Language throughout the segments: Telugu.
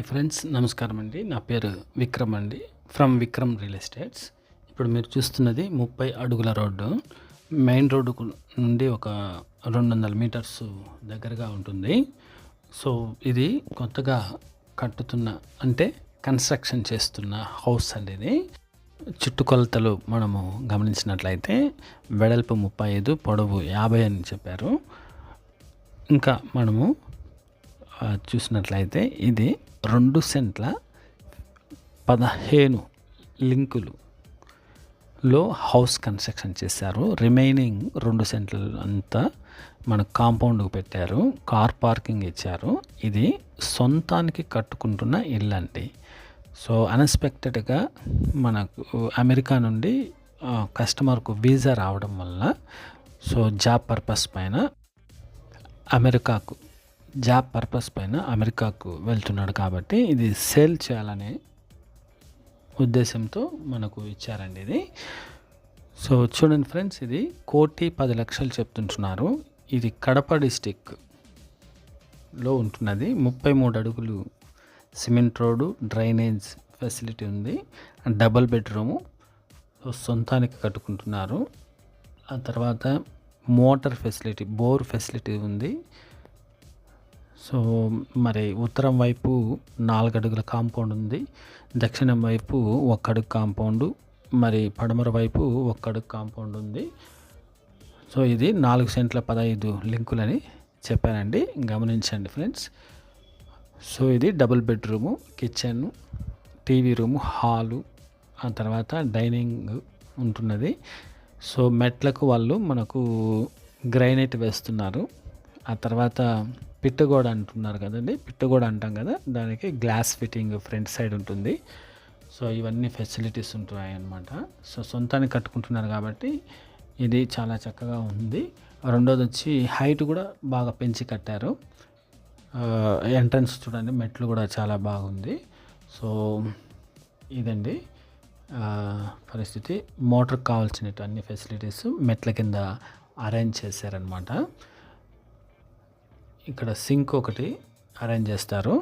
ఫ్రెండ్స్ నమస్కారం అండి. నా పేరు విక్రమ్ అండి, ఫ్రమ్ విక్రమ్ రియల్ ఎస్టేట్స్. ఇప్పుడు మీరు చూస్తున్నది 30 అడుగుల రోడ్డు. మెయిన్ రోడ్డు నుండి ఒక 200 మీటర్స్ దగ్గరగా ఉంటుంది. సో ఇది కొత్తగా కట్టుతున్న అంటే కన్స్ట్రక్షన్ చేస్తున్న హౌస్ అండి. ఇది చుట్టుకొలతలు మనము గమనించినట్లయితే వెడల్పు 35, పొడవు 50 అని చెప్పారు. ఇంకా మనము చూసినట్లయితే ఇది 2 సెంట్ల 15 లింకులులో హౌస్ కన్స్ట్రక్షన్ చేశారు. రిమైనింగ్ 2 సెంట్లు అంతా మన కాంపౌండ్కి పెట్టారు. కార్ పార్కింగ్ ఇచ్చారు. ఇది సొంతానికి కట్టుకుంటున్న ఇల్లు అండి. సో అన్ఎక్స్పెక్టెడ్గా మనకు అమెరికా నుండి కస్టమర్కు వీసా రావడం వల్ల సో జాబ్ పర్పస్ పైన అమెరికాకు వెళ్తున్నాడు కాబట్టి ఇది సేల్ చేయాలనే ఉద్దేశంతో మనకు ఇచ్చారండి ఇది. సో చూడండి ఫ్రెండ్స్, ఇది 1,10,00,000 చెప్తుంటున్నారు. ఇది కడప డిస్టిక్లో ఉంటున్నది. 33 అడుగులు సిమెంట్ రోడ్డు, డ్రైనేజ్ ఫెసిలిటీ ఉంది, డబల్ బెడ్రూము సొంతానికి కట్టుకుంటున్నారు. ఆ తర్వాత మోటార్ ఫెసిలిటీ, బోర్ ఫెసిలిటీ ఉంది. సో మరి ఉత్తరం వైపు 4 అడుగుల కాంపౌండ్ ఉంది, దక్షిణం వైపు 1 అడుగు కాంపౌండు, మరి పడమర వైపు 1 అడుగు కాంపౌండ్ ఉంది. సో ఇది 4 సెంట్ల 15 లింకులని చెప్పానండి, గమనించండి ఫ్రెండ్స్. సో ఇది double bedroom, kitchen, TV room, hall, ఆ తర్వాత డైనింగ్ ఉంటున్నది. సో మెట్లకు వాళ్ళు మనకు గ్రైనైట్ వేస్తున్నారు. ఆ తర్వాత పిట్టగోడ అంటున్నారు కదండి, పిట్టగోడ అంటాం కదా, దానికి గ్లాస్ ఫిట్టింగ్ ఫ్రంట్ సైడ్ ఉంటుంది. సో ఇవన్నీ ఫెసిలిటీస్ ఉంటాయి అన్నమాట. సో సొంతానికి కట్టుకుంటున్నారు కాబట్టి ఇది చాలా చక్కగా ఉంది. రెండోది వచ్చి హైట్ కూడా బాగా పెంచి కట్టారు. ఎంట్రన్స్ చూడండి, మెట్లు కూడా చాలా బాగుంది. సో ఇదండి పరిస్థితి. మోటార్కి కావాల్సిన అన్ని ఫెసిలిటీస్ మెట్ల కింద అరేంజ్ చేశారనమాట. ఇక్కడ సింక్ ఒకటి అరేంజ్ చేస్తారు.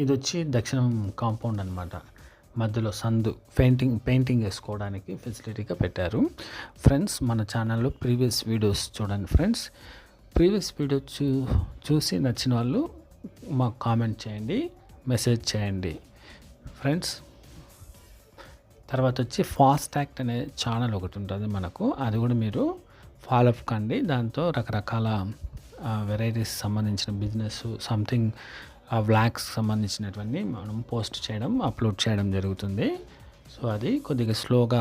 ఇది వచ్చి దక్షిణం కాంపౌండ్ అనమాట. మధ్యలో సందు పెయింటింగ్ వేసుకోవడానికి ఫెసిలిటీగా పెట్టారు. ఫ్రెండ్స్ మన ఛానల్లో ప్రీవియస్ వీడియోస్ చూడండి ఫ్రెండ్స్. ప్రీవియస్ వీడియో చూసి నచ్చిన వాళ్ళు మాకు కామెంట్ చేయండి, మెసేజ్ చేయండి ఫ్రెండ్స్. తర్వాత వచ్చి ఫాస్ట్ యాక్ట్ అనే ఛానల్ ఒకటి ఉంటుంది మనకు, అది కూడా మీరు ఫాలో అప్ కండి. దాంతో రకరకాల వెరైటీస్ సంబంధించిన బిజినెస్ సంథింగ్ వ్లాగ్స్ సంబంధించినటువంటి మనం పోస్ట్ చేయడం, అప్లోడ్ చేయడం జరుగుతుంది. సో అది కొద్దిగా స్లోగా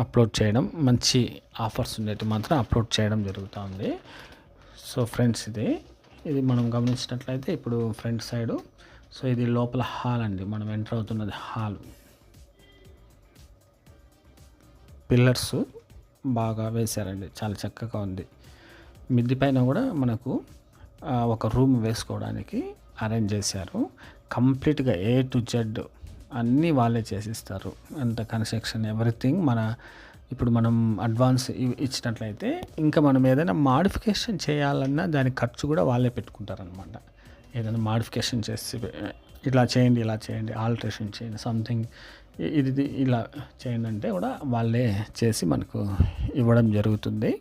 అప్లోడ్ చేయడం, మంచి ఆఫర్స్ ఉండేవి మాత్రం అప్లోడ్ చేయడం జరుగుతుంది. సో ఫ్రెండ్స్ ఇది మనం గమనించినట్లయితే ఇప్పుడు ఫ్రంట్ సైడు. సో ఇది లోపల హాల్ అండి, మనం ఎంటర్ అవుతున్నది హాల్. పిల్లర్స్ బాగా వేశారండి, చాలా చక్కగా ఉంది. మిద్ది పైన కూడా మనకు ఒక రూమ్ వేసుకోవడానికి అరేంజ్ చేశారు. కంప్లీట్గా A to Z అన్నీ వాళ్ళే చేసిస్తారు. అంత కన్స్ట్రక్షన్ ఎవ్రీథింగ్ ఇప్పుడు మనం అడ్వాన్స్ ఇచ్చినట్లయితే ఇంకా మనం ఏదైనా మాడిఫికేషన్ చేయాలన్నా దాని ఖర్చు కూడా వాళ్ళే పెట్టుకుంటారనమాట. ఏదైనా మాడిఫికేషన్ చేసి ఇలా చేయండి, ఆల్టరేషన్ చేయండి, సంథింగ్ ఇది ఇలా చేయండి అంటే కూడా వాళ్ళే చేసి మనకు ఇవ్వడం జరుగుతుంది.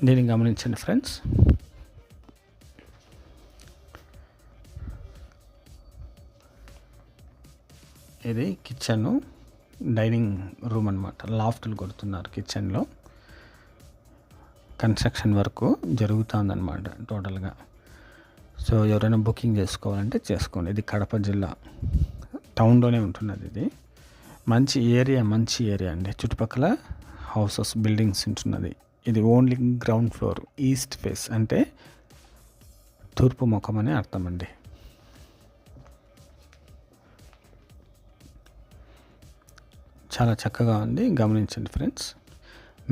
దీన్ని గమనించండి ఫ్రెండ్స్. ఇది కిచెన్, డైనింగ్ రూమ్ అనమాట. లాఫ్ట్లు కొడుతున్నారు కిచెన్లో. కన్స్ట్రక్షన్ వర్క్ జరుగుతుందన్నమాట టోటల్గా. సో ఎవరైనా బుకింగ్ చేసుకోవాలంటే చేసుకోండి. ఇది కడప జిల్లా టౌన్లోనే ఉంటున్నది. ఇది మంచి ఏరియా అండి. చుట్టుపక్కల హౌసెస్, బిల్డింగ్స్ ఉంటున్నది. ఇది only ground floor, east face అంటే తూర్పు ముఖం అని అర్థం అండి. చాలా చక్కగా ఉంది, గమనించండి ఫ్రెండ్స్.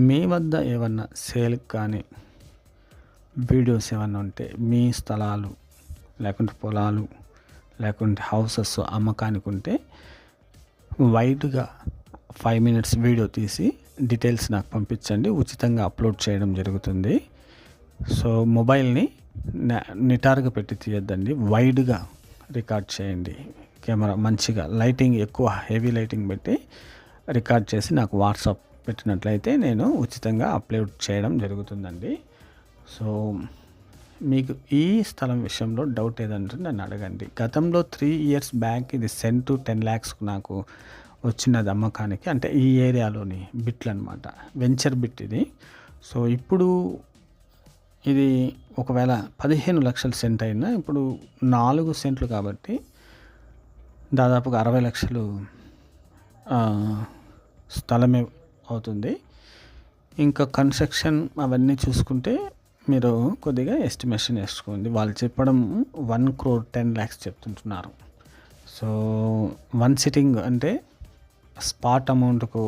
మీ వద్ద ఏమన్నా సేల్ కానీ వీడియోస్ ఏమన్నా ఉంటే, మీ స్థలాలు లేకుంటే పొలాలు లేకుంటే హౌసెస్ అమ్మకానికి ఉంటే వైడ్గా 5 minutes వీడియో తీసి డీటెయిల్స్ నాకు పంపించండి. ఉచితంగా అప్లోడ్ చేయడం జరుగుతుంది. సో మొబైల్ని నిటారుగా పెట్టి తీయొద్దండి, వైడ్గా రికార్డ్ చేయండి. కెమెరా మంచిగా లైటింగ్ ఎక్కువ హెవీ లైటింగ్ పెట్టి రికార్డ్ చేసి నాకు వాట్సాప్ పెట్టినట్లయితే నేను ఉచితంగా అప్లోడ్ చేయడం జరుగుతుందండి. సో మీకు ఈ స్థలం విషయంలో డౌట్ ఏదంటే నన్ను అడగండి. గతంలో 3 years బ్యాక్ ఇది సెంటు 10 lakhs నాకు వచ్చినది అమ్మకానికి. అంటే ఈ ఏరియాలోని బిట్లు అనమాట, వెంచర్ బిట్ ఇది. సో ఇప్పుడు ఇది ఒకవేళ 15 లక్షల సెంట్ అయినా ఇప్పుడు 4 సెంట్లు కాబట్టి దాదాపుగా 60 లక్షలు స్థలమే అవుతుంది. ఇంకా కన్స్ట్రక్షన్ అవన్నీ చూసుకుంటే మీరు కొద్దిగా ఎస్టిమేషన్ వేసుకోండి. వాళ్ళు చెప్పడం 1 crore 10 lakhs చెప్తుంటున్నారు. సో 1 sitting అంటే స్పాట్ అమౌంట్కు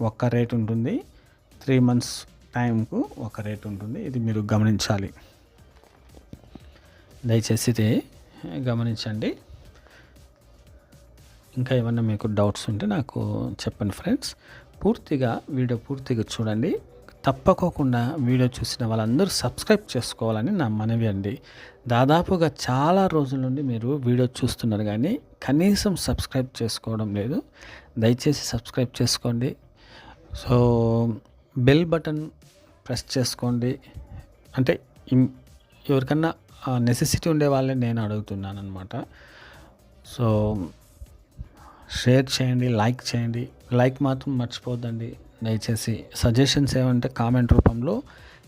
ఒక రేట్ ఉంటుంది, 3 months టైంకు ఒక రేట్ ఉంటుంది. ఇది మీరు గమనించాలి, దయచేసి ఇది గమనించండి. ఇంకా ఏమన్నా మీకు డౌట్స్ ఉంటే నాకు చెప్పండి ఫ్రెండ్స్. వీడియో పూర్తిగా చూడండి. తప్పకోకుండా వీడియో చూసిన వాళ్ళందరూ సబ్స్క్రైబ్ చేసుకోవాలని నా మనవి అండి. దాదాపుగా చాలా రోజుల నుండి మీరు వీడియో చూస్తున్నారు కానీ కనీసం సబ్స్క్రైబ్ చేసుకోవడం లేదు. దయచేసి సబ్స్క్రైబ్ చేసుకోండి. సో బెల్ బటన్ ప్రెస్ చేసుకోండి. అంటే ఎవరికన్నా నెసెసిటీ ఉండే వాళ్ళే నేను అడుగుతున్నాను అనమాట. సో షేర్ చేయండి, లైక్ చేయండి. లైక్ మాత్రం మర్చిపోద్దండి దయచేసి. సజెషన్స్ ఏమంటే కామెంట్ రూపంలో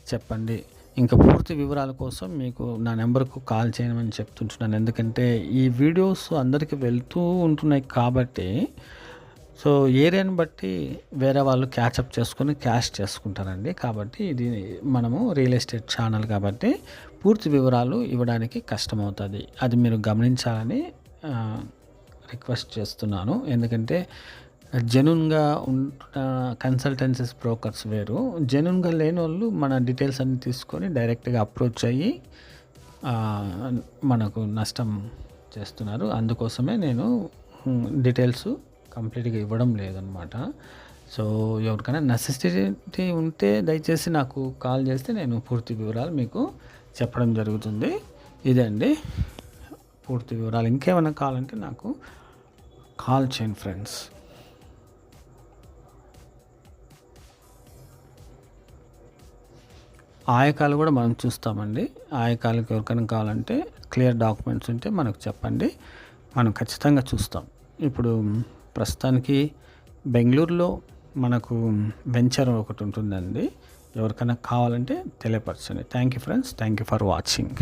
చెప్పండి. ఇంకా పూర్తి వివరాల కోసం మీకు నా నెంబర్కు కాల్ చేయమని చెప్తుంటున్నాను. ఎందుకంటే ఈ వీడియోస్ అందరికీ వెళ్తూ ఉంటున్నాయి కాబట్టి, సో ఏరియాని బట్టి వేరే వాళ్ళు క్యాచప్ చేసుకొని క్యాష్ చేసుకుంటారండి. కాబట్టి ఇది మనము రియల్ ఎస్టేట్ ఛానల్ కాబట్టి పూర్తి వివరాలు ఇవ్వడానికి కష్టమవుతుంది. అది మీరు గమనించాలని రిక్వెస్ట్ చేస్తున్నాను. ఎందుకంటే జెన్యూన్గా ఉంటున్న కన్సల్టెన్సీస్ బ్రోకర్స్ వేరు, జెన్యూన్గా లేని వాళ్ళు మన డీటెయిల్స్ అన్ని తీసుకొని డైరెక్ట్గా అప్రోచ్ అయ్యి మనకు నష్టం చేస్తున్నారు. అందుకోసమే నేను డీటెయిల్స్ కంప్లీట్గా ఇవ్వడం లేదనమాట. సో ఎవరికైనా నెసెసిటీ ఉంటే దయచేసి నాకు కాల్ చేస్తే నేను పూర్తి వివరాలు మీకు చెప్పడం జరుగుతుంది. ఇదే అండి పూర్తి వివరాలు. ఇంకేమైనా కావాలంటే నాకు కాల్ చేయండి ఫ్రెండ్స్. ఆయకాలు కూడా మనం చూస్తామండి. ఆయకాలకు ఎవరికైనా కావాలంటే క్లియర్ డాక్యుమెంట్స్ ఉంటే మనకు చెప్పండి, మనం ఖచ్చితంగా చూస్తాం. ఇప్పుడు ప్రస్తుతానికి బెంగళూరులో మనకు వెంచర్ ఒకటి ఉంటుందండి. ఎవరికైనా కావాలంటే తెలియపరచండి. Thank you friends, thank you for watching.